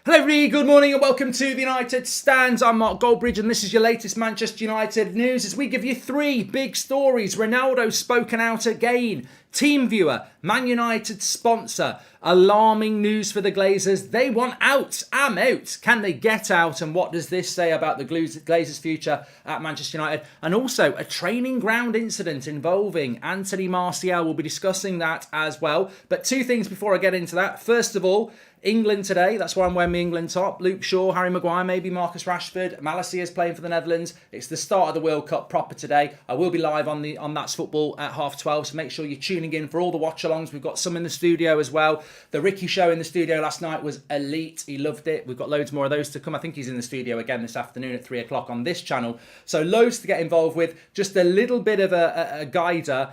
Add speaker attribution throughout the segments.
Speaker 1: Hello everybody, good morning and welcome to the United Stands. I'm Mark Goldbridge and this is your latest Manchester United news as we give you three big stories. Ronaldo spoken out again. TeamViewer, Man United sponsor. Alarming news for the Glazers. They want out. I'm out. Can they get out? And what does this say about the Glazers' future at Manchester United? And also a training ground incident involving Anthony Martial. We'll be discussing that as well. But two things before I get into that. First of all, England today, that's why I'm wearing my England top. Luke Shaw, Harry Maguire, maybe Marcus Rashford. Malacia is playing for the Netherlands. It's the start of the World Cup proper today. I will be live on That's Football at 12:30, so make sure you're tuning in for all the watch-alongs. We've got some in the studio as well. The Ricky show in the studio last night was elite. He loved it. We've got loads more of those to come. I think he's in the studio again this afternoon at 3 o'clock on this channel. So loads to get involved with. Just a little bit of a guider.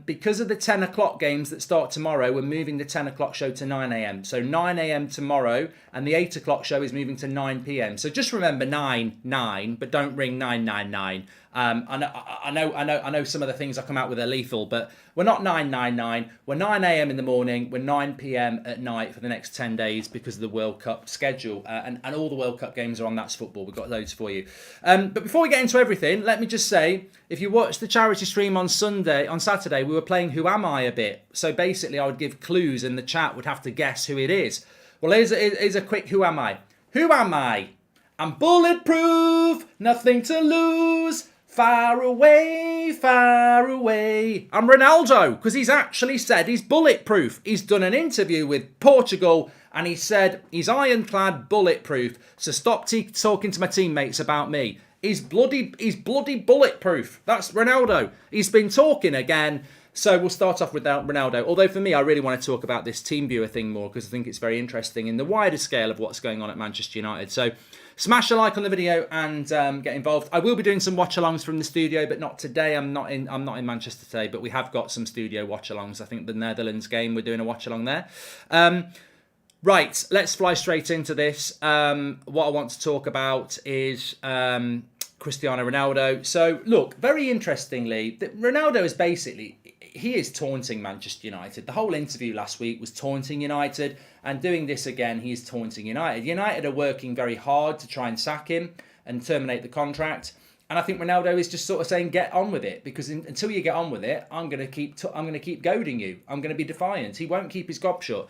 Speaker 1: Because of the 10 o'clock games that start tomorrow, we're moving the 10 o'clock show to 9 a.m. So 9 a.m. tomorrow, and the 8 o'clock show is moving to 9 p.m. So just remember 9, but don't ring 999. I know some of the things I come out with are lethal, but we're not 999. We're 9 a.m. in the morning. We're 9 p.m. at night for the next 10 days because of the World Cup schedule. And all the World Cup games are on That's Football. We've got loads for you. But before we get into everything, let me just say, if you watched the charity stream on Saturday, we were playing Who Am I a bit. So basically, I would give clues and the chat would have to guess who it is. Well, here's a quick Who Am I? Who am I? I'm bulletproof, nothing to lose. Far away, far away. I'm Ronaldo, because he's actually said he's bulletproof. He's done an interview with Portugal and he said he's ironclad bulletproof. So stop talking to my teammates about me. He's bloody bulletproof. That's Ronaldo. He's been talking again. So we'll start off with Ronaldo. Although for me, I really want to talk about this TeamViewer thing more because I think it's very interesting in the wider scale of what's going on at Manchester United. So smash a like on the video and get involved. I will be doing some watch-alongs from the studio, but not today. I'm not in Manchester today, but we have got some studio watch-alongs. I think the Netherlands game, we're doing a watch-along there. Right, let's fly straight into this. What I want to talk about is Cristiano Ronaldo. So look, very interestingly, Ronaldo is basically, he is taunting Manchester United. The whole interview last week was taunting United, and doing this again, he is taunting United. United are working very hard to try and sack him and terminate the contract. And I think Ronaldo is just sort of saying, get on with it, because until you get on with it, I'm going to keep goading you. I'm going to be defiant. He won't keep his gob shut.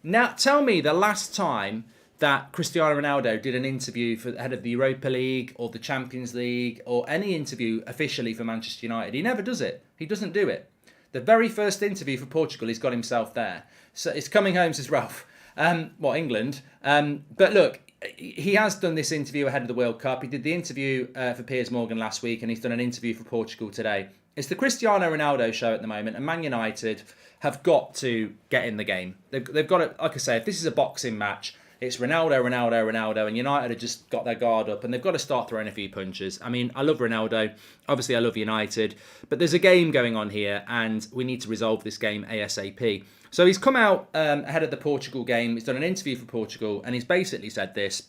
Speaker 1: Now tell me the last time that Cristiano Ronaldo did an interview for the head of the Europa League or the Champions League or any interview officially for Manchester United. He never does it. He doesn't do it. The very first interview for Portugal, he's got himself there. So it's coming home, says Ralph. England. But look, he has done this interview ahead of the World Cup. He did the interview for Piers Morgan last week, and he's done an interview for Portugal today. It's the Cristiano Ronaldo show at the moment, and Man United have got to get in the game. They've got to, like I say, if this is a boxing match, it's Ronaldo, and United have just got their guard up, and they've got to start throwing a few punches. I mean, I love Ronaldo. Obviously, I love United. But there's a game going on here, and we need to resolve this game ASAP. So he's come out ahead of the Portugal game. He's done an interview for Portugal, and he's basically said this.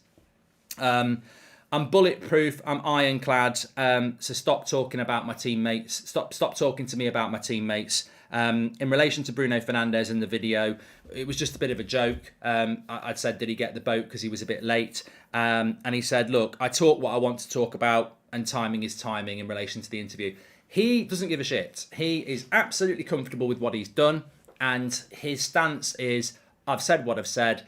Speaker 1: I'm bulletproof. I'm ironclad. So stop talking about my teammates. Stop talking to me about my teammates. In relation to Bruno Fernandes in the video, it was just a bit of a joke. I'd said, did he get the boat because he was a bit late? And he said, look, I talk what I want to talk about, and timing is timing in relation to the interview. He doesn't give a shit. He is absolutely comfortable with what he's done, and his stance is, I've said what I've said.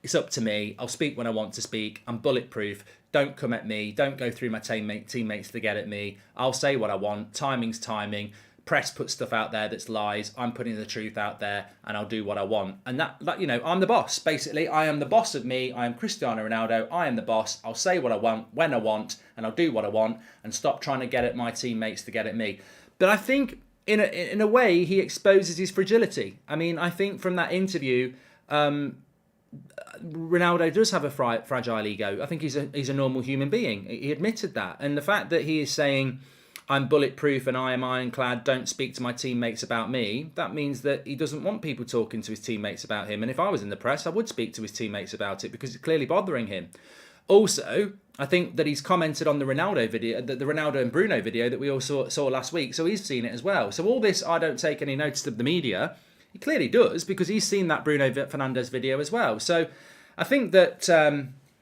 Speaker 1: It's up to me. I'll speak when I want to speak. I'm bulletproof. Don't come at me. Don't go through my teammates to get at me. I'll say what I want. Timing's timing. Press puts stuff out there that's lies. I'm putting the truth out there, and I'll do what I want. And that, I'm the boss. Basically, I am the boss of me. I am Cristiano Ronaldo. I am the boss. I'll say what I want, when I want, and I'll do what I want, and stop trying to get at my teammates to get at me. But I think, in a way, he exposes his fragility. I mean, I think from that interview, Ronaldo does have a fragile ego. I think he's a normal human being. He admitted that. And the fact that he is saying, I'm bulletproof and I am ironclad, don't speak to my teammates about me, that means that he doesn't want people talking to his teammates about him. And if I was in the press, I would speak to his teammates about it because it's clearly bothering him. Also, I think that he's commented on the Ronaldo video, the Ronaldo and Bruno video that we all saw last week, so he's seen it as well. So all this, I don't take any notice of the media. He clearly does, because he's seen that Bruno Fernandes video as well. So I think that,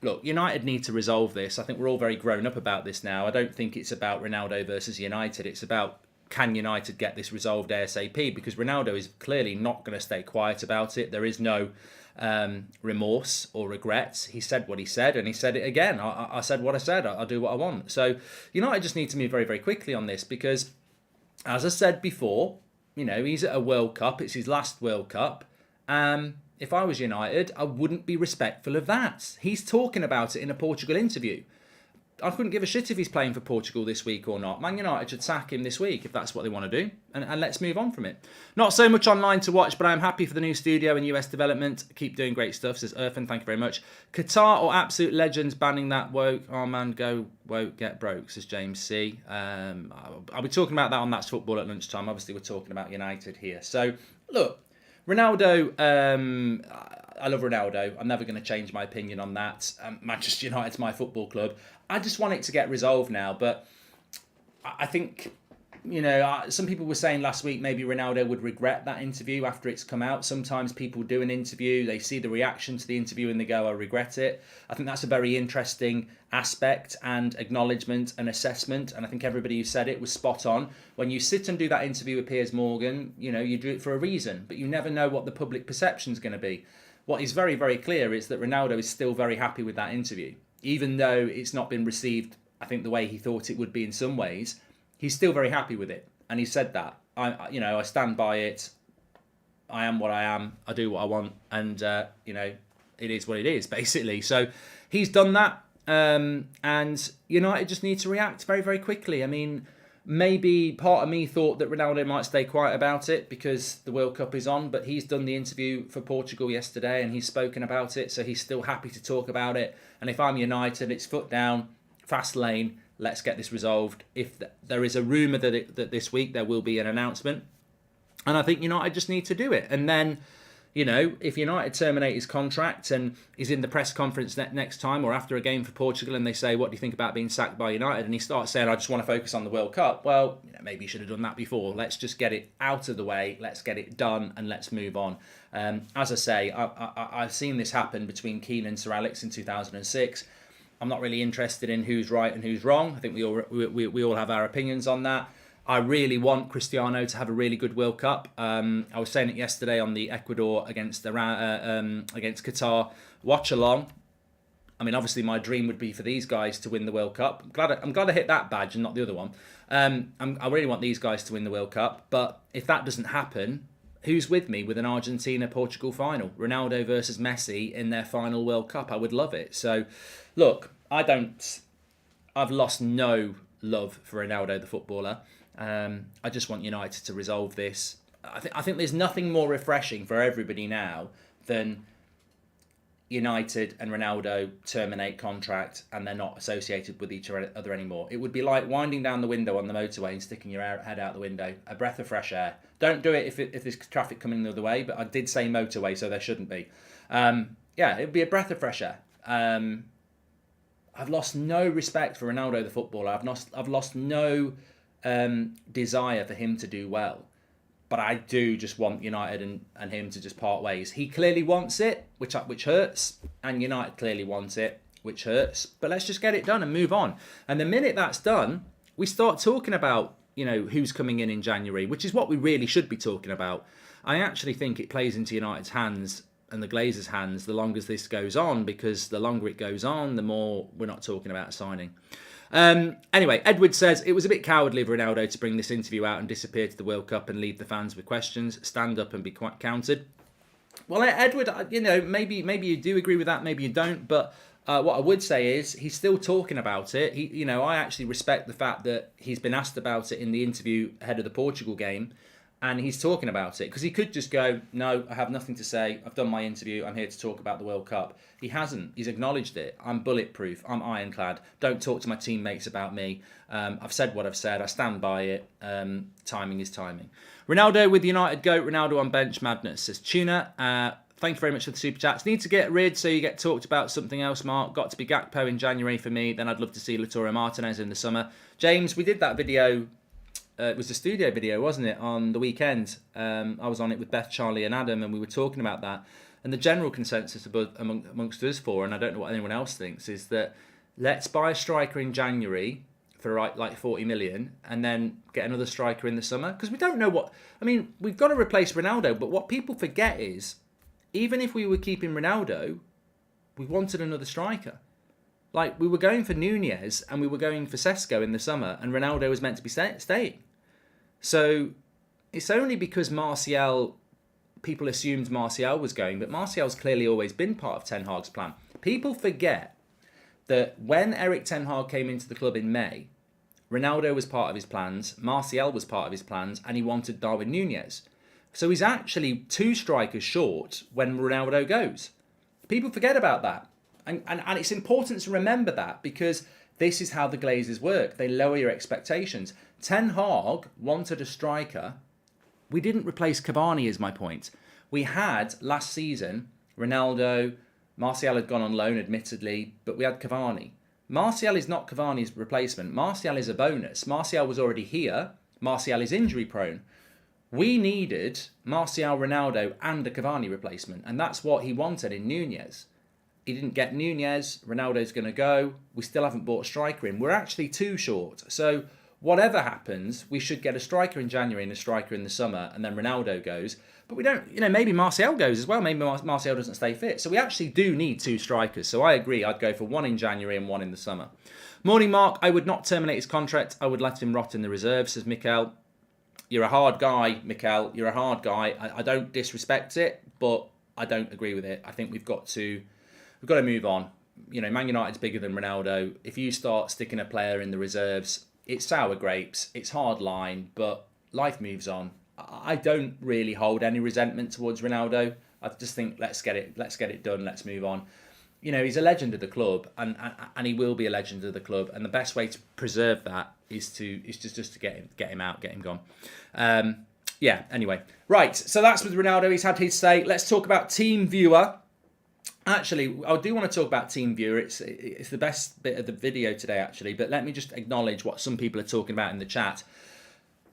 Speaker 1: look, United need to resolve this. I think we're all very grown up about this now. I don't think it's about Ronaldo versus United. It's about, can United get this resolved ASAP? Because Ronaldo is clearly not going to stay quiet about it. There is no remorse or regrets. He said what he said, and he said it again. I said what I said. I'll do what I want. So United just need to move very, very quickly on this because, as I said before, he's at a World Cup. It's his last World Cup. If I was United, I wouldn't be respectful of that. He's talking about it in a Portugal interview. I couldn't give a shit if he's playing for Portugal this week or not. Man United should sack him this week if that's what they want to do. And let's move on from it. Not so much online to watch, but I'm happy for the new studio and US development. Keep doing great stuff, says Irfan. Thank you very much. Qatar or absolute legends banning that woke. Oh man, go woke, get broke, says James C. I'll be talking about that on That's Football at lunchtime. Obviously, we're talking about United here. So, look, Ronaldo, I love Ronaldo. I'm never going to change my opinion on that. Manchester United's my football club. I just want it to get resolved now. But I think, some people were saying last week maybe Ronaldo would regret that interview after it's come out. Sometimes people do an interview, they see the reaction to the interview and they go, I regret it. I think that's a very interesting aspect and acknowledgement and assessment. And I think everybody who said it was spot on. When you sit and do that interview with Piers Morgan, you do it for a reason, but you never know what the public perception is going to be. What is very, very clear is that Ronaldo is still very happy with that interview. Even though it's not been received, I think, the way he thought it would be in some ways, he's still very happy with it. And he said that. I stand by it. I am what I am. I do what I want. And, it is what it is, basically. So he's done that. And United just need to react very, very quickly. I mean, maybe part of me thought that Ronaldo might stay quiet about it because the World Cup is on, but he's done the interview for Portugal yesterday and he's spoken about it, so he's still happy to talk about it. And if I'm United, it's foot down, fast lane, let's get this resolved. If there is a rumour that this week there will be an announcement, and I think United just need to do it. And then, if United terminate his contract and he's in the press conference next time or after a game for Portugal and they say, what do you think about being sacked by United? And he starts saying, I just want to focus on the World Cup. Well, maybe you should have done that before. Let's just get it out of the way. Let's get it done and let's move on. As I say, I've seen this happen between Keane and Sir Alex in 2006. I'm not really interested in who's right and who's wrong. I think we all have our opinions on that. I really want Cristiano to have a really good World Cup. I was saying it yesterday on the Ecuador against Qatar watch along. I mean, obviously, my dream would be for these guys to win the World Cup. I'm glad I hit that badge and not the other one. I really want these guys to win the World Cup. But if that doesn't happen, who's with me with an Argentina-Portugal final? Ronaldo versus Messi in their final World Cup. I would love it. So, look, I've lost no love for Ronaldo, the footballer. I just want United to resolve this. I think there's nothing more refreshing for everybody now than United and Ronaldo terminate contract and they're not associated with each other anymore. It would be like winding down the window on the motorway and sticking your head out the window. A breath of fresh air. Don't do it if there's traffic coming the other way, but I did say motorway, so there shouldn't be. It'd be a breath of fresh air. I've lost no respect for Ronaldo, the footballer. I've lost no desire for him to do well. But I do just want United and him to just part ways. He clearly wants it, which hurts, and United clearly wants it, which hurts. But let's just get it done and move on. And the minute that's done, we start talking about, who's coming in January, which is what we really should be talking about. I actually think it plays into United's hands and the Glazers' hands the longer this goes on, because the longer it goes on, the more we're not talking about signing. Anyway, Edward says, it was a bit cowardly of Ronaldo to bring this interview out and disappear to the World Cup and leave the fans with questions. Stand up and be countered. Well, Edward, maybe you do agree with that, maybe you don't, but what I would say is he's still talking about it. I actually respect the fact that he's been asked about it in the interview ahead of the Portugal game, and he's talking about it, because he could just go, no, I have nothing to say. I've done my interview. I'm here to talk about the World Cup. He hasn't. He's acknowledged it. I'm bulletproof. I'm ironclad. Don't talk to my teammates about me. I've said what I've said. I stand by it. Timing is timing. Ronaldo with United GOAT. Ronaldo on bench madness, says Tuna. Thank you very much for the super chats. Need to get rid so you get talked about something else, Mark. Got to be Gakpo in January for me. Then I'd love to see Lautaro Martinez in the summer. James, we did that video. It was a studio video, wasn't it, on the weekend? I was on it with Beth, Charlie and Adam, and we were talking about that. And the general consensus amongst us four, and I don't know what anyone else thinks, is that let's buy a striker in January for like 40 million and then get another striker in the summer. Because we don't know what... I mean, we've got to replace Ronaldo, but what people forget is, even if we were keeping Ronaldo, we wanted another striker. Like, we were going for Nunez and we were going for Sesko in the summer, and Ronaldo was meant to be staying. So it's only because people assumed Martial was going, but Martial's clearly always been part of Ten Hag's plan. People forget that when Eric Ten Hag came into the club in May, Ronaldo was part of his plans, Martial was part of his plans, and he wanted Darwin Nunez. So he's actually 2 strikers short when Ronaldo goes. People forget about that. And it's important to remember that, because this is how the Glazers work. They lower your expectations. Ten Hag wanted a striker. We didn't replace Cavani, is my point. We had, last season, Ronaldo. Martial had gone on loan, admittedly, but we had Cavani. Martial is not Cavani's replacement. Martial is a bonus. Martial was already here. Martial is injury prone. We needed Martial, Ronaldo, and a Cavani replacement, and that's what he wanted in Nunez. He didn't get Nunez. Ronaldo's going to go. We still haven't bought a striker in. We're actually 2 short. So whatever happens, we should get a striker in January and a striker in the summer, and then Ronaldo goes. But we don't, maybe Martial goes as well. Maybe Martial doesn't stay fit. So we actually do need 2 strikers. So I agree. I'd go for 1 in January and 1 in the summer. Morning, Mark. I would not terminate his contract. I would let him rot in the reserves, says Mikel. You're a hard guy, Mikel. You're a hard guy. I don't disrespect it, but I don't agree with it. I think we've got to move on. Man United's bigger than Ronaldo. If you start sticking a player in the reserves, it's sour grapes. It's hard line, but life moves on. I don't really hold any resentment towards Ronaldo. I just think let's get it done. Let's move on. He's a legend of the club, and he will be a legend of the club. And the best way to preserve that is just to get him out, get him gone. Anyway, right. So that's with Ronaldo. He's had his say. Let's talk about TeamViewer. Actually, I do want to talk about TeamViewer. It's the best bit of the video today, actually. But let me just acknowledge what some people are talking about in the chat.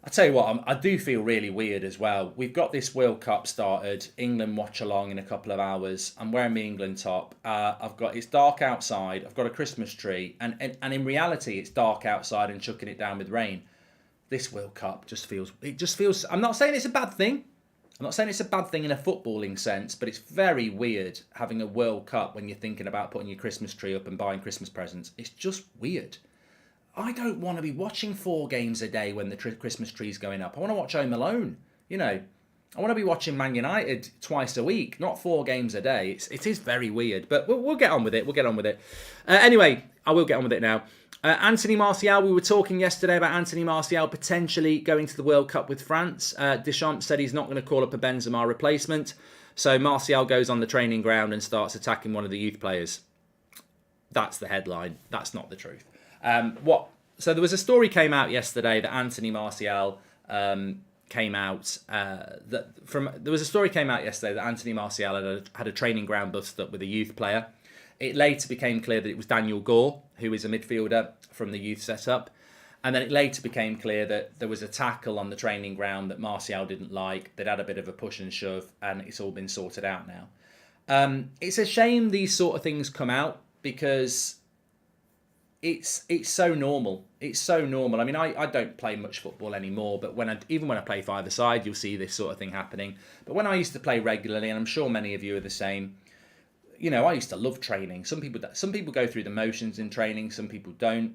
Speaker 1: I tell you what, I do feel really weird as well. We've got this World Cup started. England watch along in a couple of hours. I'm wearing my England top. It's dark outside. I've got a Christmas tree, and in reality, it's dark outside and chucking it down with rain. This World Cup just feels. I'm not saying it's a bad thing. I'm not saying it's a bad thing in a footballing sense, but it's very weird having a World Cup when you're thinking about putting your Christmas tree up and buying Christmas presents. It's just weird. I don't want to be watching 4 games a day when the Christmas tree's going up. I want to watch Home Alone. I want to be watching Man United twice a week, not 4 games a day. It is very weird, but we'll get on with it. Anyway, I will get on with it now. Anthony Martial, we were talking yesterday about Anthony Martial potentially going to the World Cup with France. Deschamps said he's not going to call up a Benzema replacement. So Martial goes on the training ground and starts attacking one of the youth players. That's the headline. That's not the truth. So there was a story came out yesterday that Anthony Martial came out Anthony Martial had a training ground bust up with a youth player. It later became clear that it was Daniel Gore, who is a midfielder from the youth setup. And then it later became clear that there was a tackle on the training ground that Martial didn't like. They'd had a bit of a push and shove, and it's all been sorted out now. It's a shame these sort of things come out, because it's so normal. It's so normal. I mean, I don't play much football anymore, but even when I play five-a-side, you'll see this sort of thing happening. But when I used to play regularly, and I'm sure many of you are the same, I used to love training. Some people go through the motions in training, some people don't.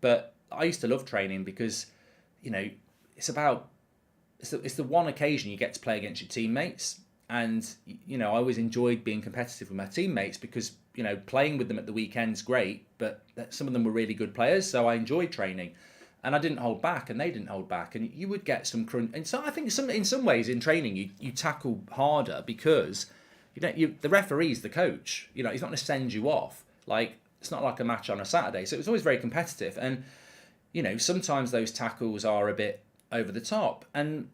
Speaker 1: But I used to love training because, it's the one occasion you get to play against your teammates. And, I always enjoyed being competitive with my teammates because, playing with them at the weekend's great, but some of them were really good players. So I enjoyed training, and I didn't hold back, and they didn't hold back. And you would get some crunch. And so I think in some ways in training, you tackle harder because the referee's the coach. He's not going to send you off. Like, it's not like a match on a Saturday. So it was always very competitive. And, sometimes those tackles are a bit over the top. And,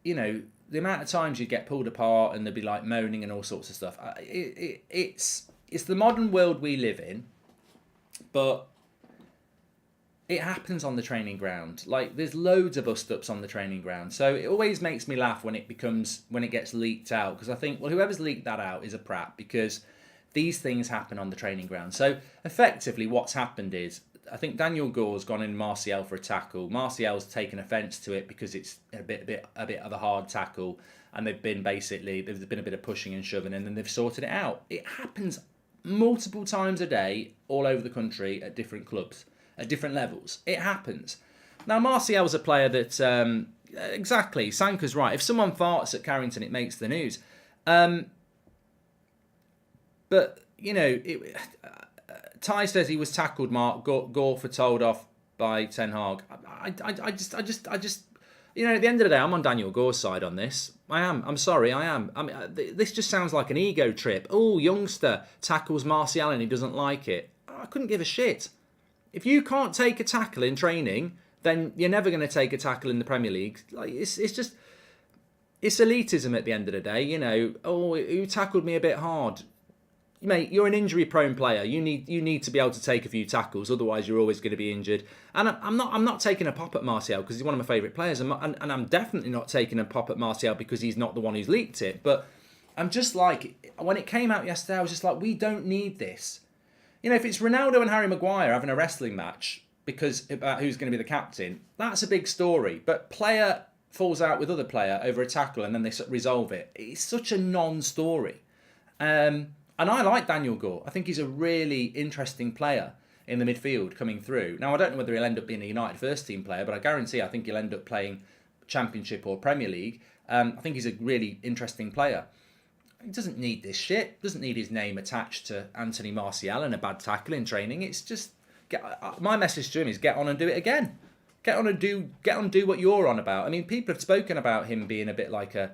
Speaker 1: the amount of times you get pulled apart and there'd be like moaning and all sorts of stuff. It's the modern world we live in, but it happens on the training ground. Like, there's loads of bust-ups on the training ground. So it always makes me laugh when it gets leaked out, because I think, well, whoever's leaked that out is a prat, because these things happen on the training ground. So effectively what's happened is, I think Daniel Gore's gone in Martial for a tackle. Martial's taken offence to it because it's a bit of a hard tackle, and there's been a bit of pushing and shoving, and then they've sorted it out. It happens multiple times a day all over the country at different clubs, at different levels. It happens. Now, Martial's a player that, exactly, Sanka's right. If someone farts at Carrington, it makes the news. But, you know, Ty says he was tackled, Mark. Gore for told off by Ten Hag. I just, you know, at the end of the day, I'm on Daniel Gore's side on this. I am. I'm sorry, I am. I mean, this just sounds like an ego trip. Oh, youngster tackles Martial and he doesn't like it. I couldn't give a shit. If you can't take a tackle in training, then you're never going to take a tackle in the Premier League. Like, it's just, it's elitism at the end of the day. You know, oh, who tackled me a bit hard? Mate, you're an injury-prone player. You need to be able to take a few tackles, otherwise you're always going to be injured. And I'm not taking a pop at Martial because he's one of my favourite players, and I'm definitely not taking a pop at Martial because he's not the one who's leaked it. But I'm just like, when it came out yesterday, I was just like, we don't need this. You know, if it's Ronaldo and Harry Maguire having a wrestling match about who's going to be the captain, that's a big story. But player falls out with other player over a tackle and then they resolve it. It's such a non-story. And I like Daniel Gore. I think he's a really interesting player in the midfield coming through. Now, I don't know whether he'll end up being a United first team player, but I think he'll end up playing Championship or Premier League. I think he's a really interesting player. He doesn't need this shit. Doesn't need his name attached to Anthony Martial and a bad tackle in training. It's just, my message to him is get on and do it again. Get on and do what you're on about. I mean, people have spoken about him being a bit like a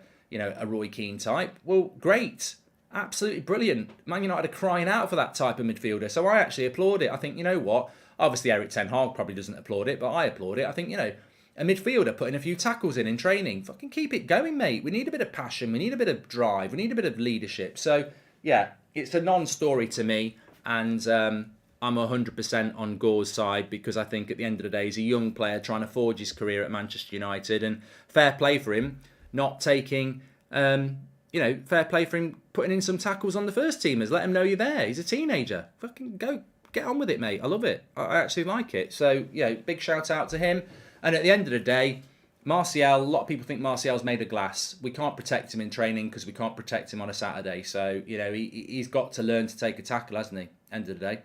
Speaker 1: Roy Keane type. Well, great. Absolutely brilliant. Man United are crying out for that type of midfielder. So I actually applaud it. I think, you know what? Obviously, Eric Ten Hag probably doesn't applaud it, but I applaud it. I think, you know, a midfielder putting a few tackles in training, fucking keep it going, mate. We need a bit of passion. We need a bit of drive. We need a bit of leadership. So, yeah, it's a non-story to me. And I'm 100% on Gore's side because I think at the end of the day, he's a young player trying to forge his career at Manchester United. And fair play for him not taking... fair play for him putting in some tackles on the first teamers. Let him know you're there. He's a teenager. Fucking go, get on with it, mate. I love it. I actually like it. So, big shout out to him. And at the end of the day, Martial, a lot of people think Martial's made of glass. We can't protect him in training because we can't protect him on a Saturday. So, he's got to learn to take a tackle, hasn't he? End of the day.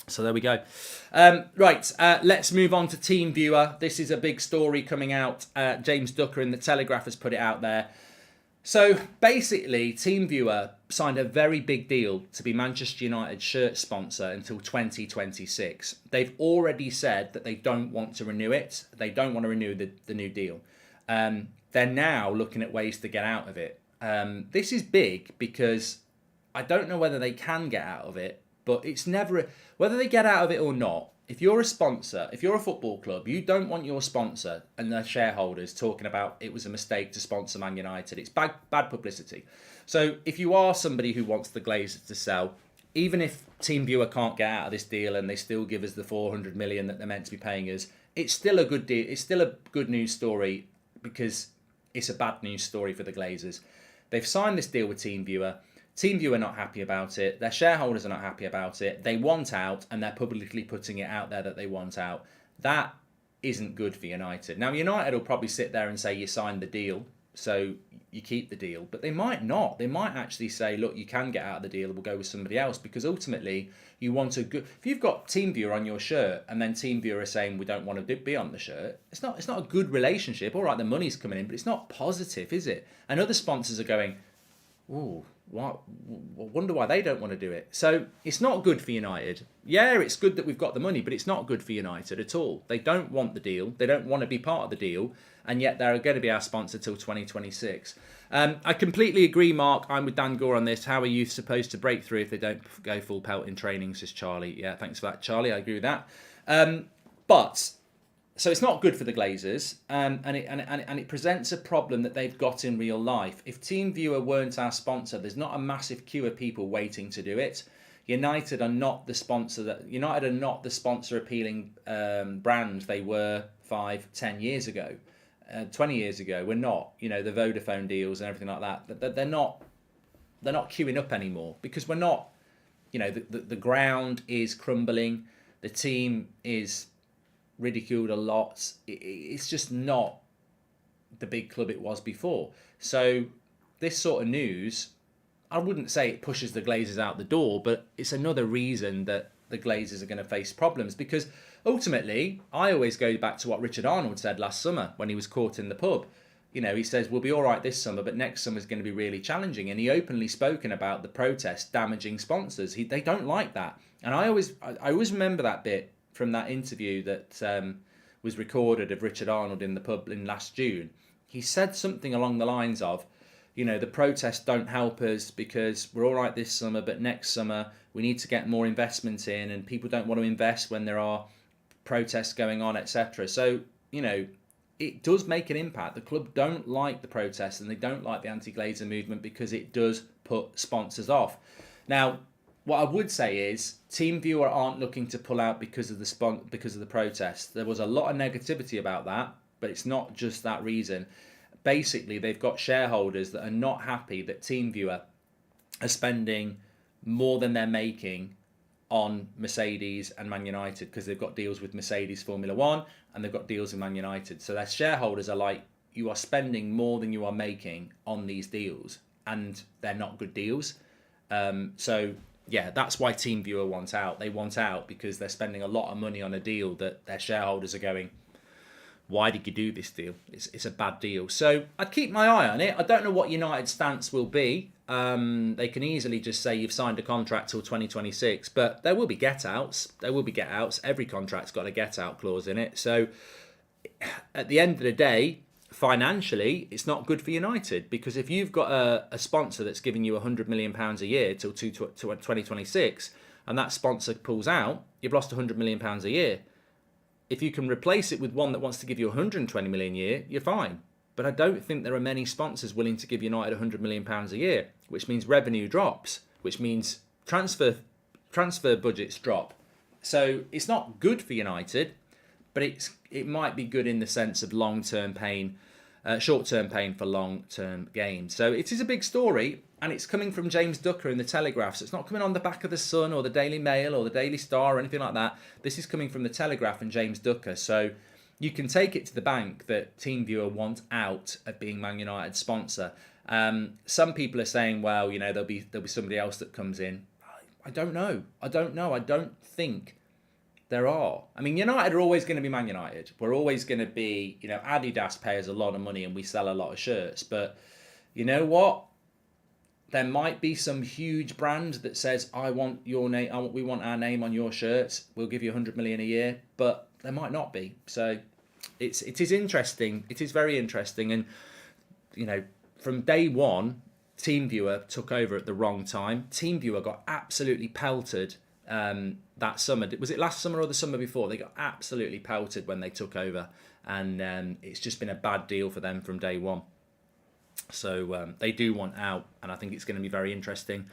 Speaker 1: So there we go. Let's move on to TeamViewer. This is a big story coming out. James Ducker in The Telegraph has put it out there. So basically, TeamViewer signed a very big deal to be Manchester United's shirt sponsor until 2026. They've already said that they don't want to renew it. They don't want to renew the new deal. They're now looking at ways to get out of it. This is big because I don't know whether they can get out of it, but it's never... Whether they get out of it or not, if you're a sponsor, if you're a football club, you don't want your sponsor and their shareholders talking about it was a mistake to sponsor Man United. It's bad publicity. So if you are somebody who wants the Glazers to sell, even if TeamViewer can't get out of this deal and they still give us the 400 million that they're meant to be paying us, it's still a good deal. It's still a good news story because it's a bad news story for the Glazers. They've signed this deal with TeamViewer. TeamViewer are not happy about it. Their shareholders are not happy about it. They want out, and they're publicly putting it out there that they want out. That isn't good for United. Now, United will probably sit there and say you signed the deal, so you keep the deal. But they might not. They might actually say, look, you can get out of the deal. We'll go with somebody else because ultimately you want a good... If you've got TeamViewer on your shirt and then TeamViewer are saying we don't want to be on the shirt, it's not a good relationship. All right, the money's coming in, but it's not positive, is it? And other sponsors are going, ooh, what? Wonder why they don't want to do it. So it's not good for United. Yeah, it's good that we've got the money, but it's not good for United at all. They don't want the deal. They don't want to be part of the deal. And yet they're going to be our sponsor till 2026. I completely agree, Mark. I'm with Dan Gore on this. How are you supposed to break through if they don't go full pelt in training, says Charlie. Yeah, thanks for that, Charlie. I agree with that. So it's not good for the Glazers, and it presents a problem that they've got in real life. If TeamViewer weren't our sponsor, there's not a massive queue of people waiting to do it. United are not the sponsor appealing brand they were 5-10 years ago, 20 years ago. We're not, the Vodafone deals and everything like that. They're not queuing up anymore because we're not. The ground is crumbling. The team is ridiculed a lot. It's just not the big club it was before. So this sort of news, I wouldn't say it pushes the Glazers out the door, but it's another reason that the Glazers are going to face problems, because ultimately, I always go back to what Richard Arnold said last summer when he was caught in the pub. He says, we'll be all right this summer, but next summer is going to be really challenging. And he openly spoken about the protest damaging sponsors. They don't like that. And I always remember that bit from that interview that was recorded of Richard Arnold in the pub in last June. He said something along the lines of, the protests don't help us because we're all right this summer, but next summer we need to get more investment in, and people don't want to invest when there are protests going on, etc. So, it does make an impact. The club don't like the protests and they don't like the anti-Glazer movement because it does put sponsors off. Now, what I would say is TeamViewer aren't looking to pull out because of the protests. There was a lot of negativity about that, but it's not just that reason. Basically, they've got shareholders that are not happy that TeamViewer are spending more than they're making on Mercedes and Man United, because they've got deals with Mercedes Formula One and they've got deals with Man United. So their shareholders are like, you are spending more than you are making on these deals, and they're not good deals. So yeah, that's why TeamViewer want out. They want out because they're spending a lot of money on a deal that their shareholders are going, why did you do this deal? It's a bad deal. So I'd keep my eye on it. I don't know what United's stance will be. They can easily just say you've signed a contract till 2026, but there will be get-outs. There will be get-outs. Every contract's got a get-out clause in it. So at the end of the day, financially, it's not good for United, because if you've got a sponsor that's giving you £100 million a year till 2026, and that sponsor pulls out, you've lost £100 million a year. If you can replace it with one that wants to give you 120 million a year, you're fine. But I don't think there are many sponsors willing to give United 100 million pounds a year, which means revenue drops, which means transfer budgets drop. So it's not good for United, but it might be good in the sense of long-term pain, short-term pain for long-term gain. So it is a big story, and it's coming from James Ducker in the Telegraph. So it's not coming on the back of the Sun or the Daily Mail or the Daily Star or anything like that. This is coming from the Telegraph and James Ducker. So you can take it to the bank that TeamViewer want out of being Man United's sponsor. Some people are saying, well, there'll be somebody else that comes in. I don't know. I don't think there are. I mean, United are always going to be Man United. We're always going to be, Adidas pays a lot of money and we sell a lot of shirts. But you know what? There might be some huge brand that says, I want your name. We want our name on your shirts. We'll give you 100 million a year. But there might not be. So it is interesting. It is very interesting. And, from day one, TeamViewer took over at the wrong time. TeamViewer got absolutely pelted that summer. Was it last summer or the summer before? They got absolutely pelted when they took over. And it's just been a bad deal for them from day one. So they do want out, and I think it's going to be very interesting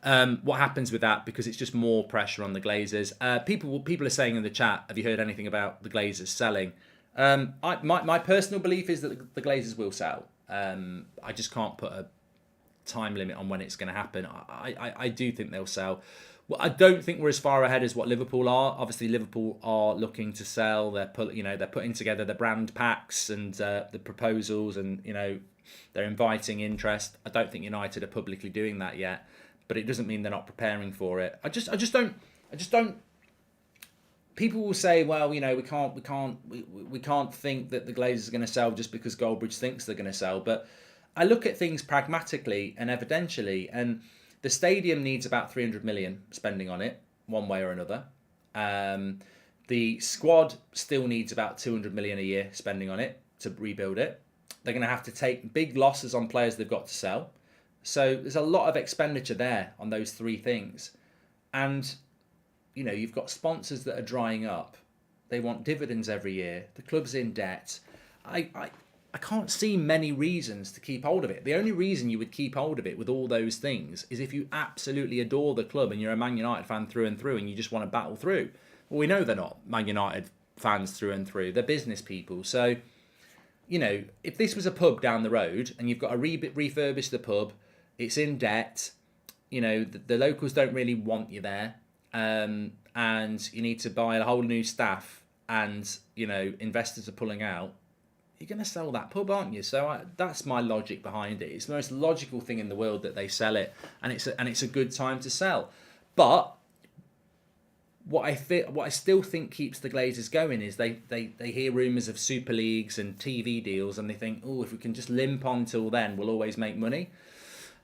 Speaker 1: what happens with that, because it's just more pressure on the Glazers. People are saying in the chat, have you heard anything about the Glazers selling? My personal belief is that the Glazers will sell. I just can't put a time limit on when it's going to happen. I do think they'll sell. Well, I don't think we're as far ahead as what Liverpool are. Obviously, Liverpool are looking to sell. They're putting together the brand packs and the proposals, and they're inviting interest. I don't think United are publicly doing that yet, but it doesn't mean they're not preparing for it. I just don't. People will say, well, we can't think that the Glazers are going to sell just because Goldbridge thinks they're going to sell. But I look at things pragmatically and evidentially, and the stadium needs about 300 million spending on it, one way or another. The squad still needs about 200 million a year spending on it to rebuild it. They're going to have to take big losses on players they've got to sell. So there's a lot of expenditure there on those three things. And, you've got sponsors that are drying up. They want dividends every year. The club's in debt. I I can't see many reasons to keep hold of it. The only reason you would keep hold of it with all those things is if you absolutely adore the club and you're a Man United fan through and through and you just want to battle through. Well, we know they're not Man United fans through and through. They're business people. So, you know, if this was a pub down the road and you've got to refurbish the pub, it's in debt, you know, the locals don't really want you there, and you need to buy a whole new staff and, you know, investors are pulling out, you're going to sell that pub, aren't you? So that's my logic behind it. It's the most logical thing in the world that they sell it, and it's a good time to sell. But what I still think keeps the Glazers going is they hear rumours of Super Leagues and TV deals, and they think, oh, if we can just limp on till then, we'll always make money.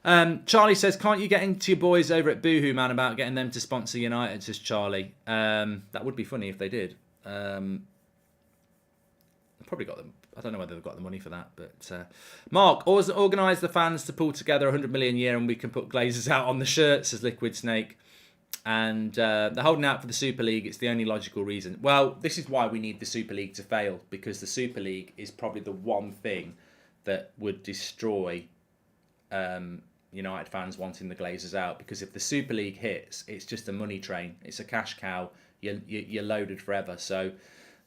Speaker 1: Charlie says, can't you get into your boys over at Boohoo Man about getting them to sponsor United? Says Charlie. That would be funny if they did. Probably got them. I don't know whether they've got the money for that, but Mark, organise the fans to pull together 100 million a year and we can put Glazers out on the shirt, says Liquid Snake. And they're holding out for the Super League. It's the only logical reason. Well, this is why we need the Super League to fail, because the Super League is probably the one thing that would destroy United fans wanting the Glazers out. Because if the Super League hits, it's just a money train. It's a cash cow. You're loaded forever. So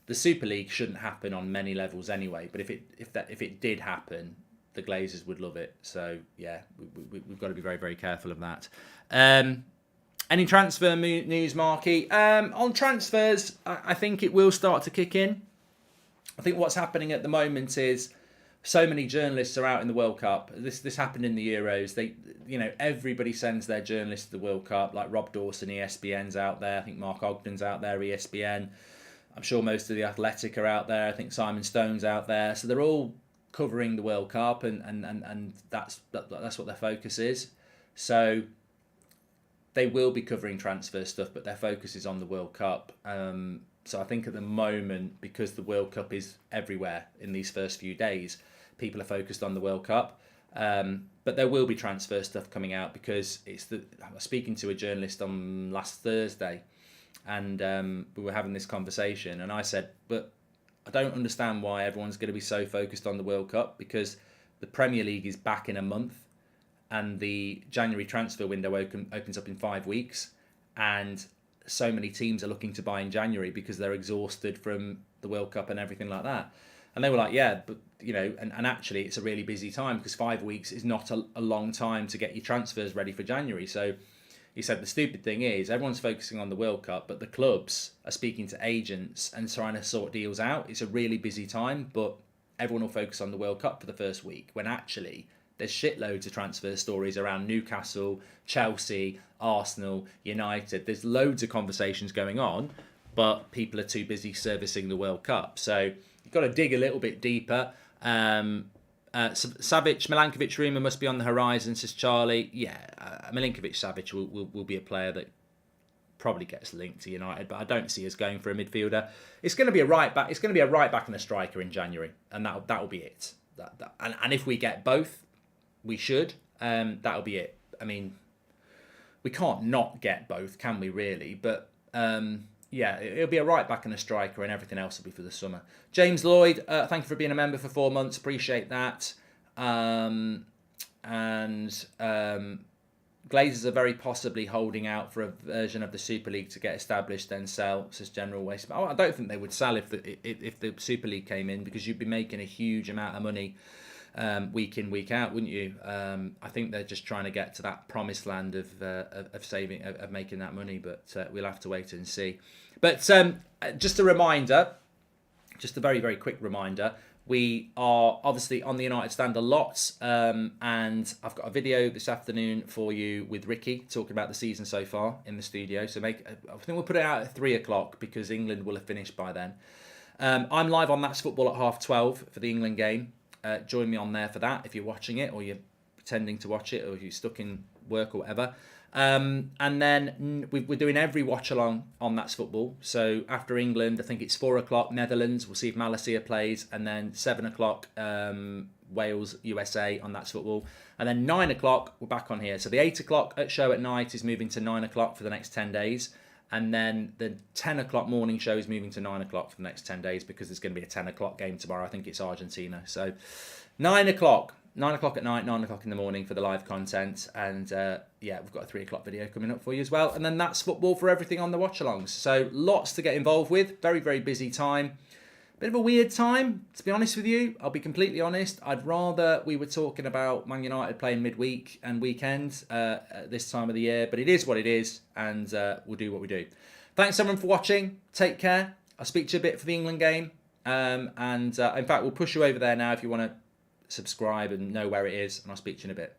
Speaker 1: the Super League shouldn't happen on many levels anyway. But if it did happen, the Glazers would love it. So yeah, we've got to be very, very careful of that. Any transfer news, Marky? On transfers, I think it will start to kick in. I think what's happening at the moment is so many journalists are out in the World Cup. This happened in the Euros. Everybody sends their journalists to the World Cup. Like Rob Dawson, ESPN's out there. I think Mark Ogden's out there, ESPN. I'm sure most of the Athletic are out there. I think Simon Stone's out there. So they're all covering the World Cup, and that's what their focus is. So they will be covering transfer stuff, but their focus is on the World Cup. So I think at the moment, because the World Cup is everywhere in these first few days, people are focused on the World Cup. But there will be transfer stuff coming out because I was speaking to a journalist on last Thursday, and we were having this conversation, and I said, but I don't understand why everyone's going to be so focused on the World Cup, because the Premier League is back in a month, and the January transfer window opens up in 5 weeks, and so many teams are looking to buy in January because they're exhausted from the World Cup and everything like that. And they were like, yeah, but and actually it's a really busy time because 5 weeks is not a long time to get your transfers ready for January. So he said the stupid thing is everyone's focusing on the World Cup, but the clubs are speaking to agents and trying to sort deals out. It's a really busy time, but everyone will focus on the World Cup for the first week, when actually there's shitloads of transfer stories around Newcastle, Chelsea, Arsenal, United. There's loads of conversations going on, but people are too busy servicing the World Cup. So you've got to dig a little bit deeper. Milankovic rumour must be on the horizon, says Charlie. Yeah, Milinkovic-Savic will be a player that probably gets linked to United, but I don't see us going for a midfielder. It's going to be a right back. It's going to be a right back and a striker in January, and that will be it. And if we get both, we should. That'll be it. I mean, we can't not get both, can we really? But yeah, it'll be a right back and a striker, and everything else will be for the summer. James Lloyd, thank you for being a member for 4 months. Appreciate that. Glazers are very possibly holding out for a version of the Super League to get established, then sell, says General Waste. I don't think they would sell if the Super League came in, because you'd be making a huge amount of money week in, week out, wouldn't you? I think they're just trying to get to that promised land of making that money, but we'll have to wait and see. But just a reminder, just a very, very quick reminder, we are obviously on the United Stand a lot, and I've got a video this afternoon for you with Ricky talking about the season so far in the studio. So I think we'll put it out at 3 o'clock because England will have finished by then. I'm live on That's Football at 12:30 for the England game. Join me on there for that if you're watching it, or you're pretending to watch it, or if you're stuck in work or whatever. And then we're doing every watch along on That's Football. So after England, I think it's 4 o'clock Netherlands. We'll see if Malacia plays, and then 7 o'clock Wales USA on That's Football, and then 9 o'clock we're back on here. So the 8 o'clock show at night is moving to 9 o'clock for the next 10 days. And then the 10 o'clock morning show is moving to 9 o'clock for the next 10 days because there's going to be a 10 o'clock game tomorrow. I think it's Argentina. So 9 o'clock. 9 o'clock at night, 9 o'clock in the morning for the live content. And yeah, we've got a 3 o'clock video coming up for you as well. And then that's football for everything on the watch-alongs. So lots to get involved with. Very, very busy time. Bit of a weird time, to be honest with you. I'll be completely honest. I'd rather we were talking about Man United playing midweek and weekend at this time of the year. But it is what it is, and we'll do what we do. Thanks, everyone, for watching. Take care. I'll speak to you a bit for the England game. In fact, we'll push you over there now if you want to subscribe and know where it is. And I'll speak to you in a bit.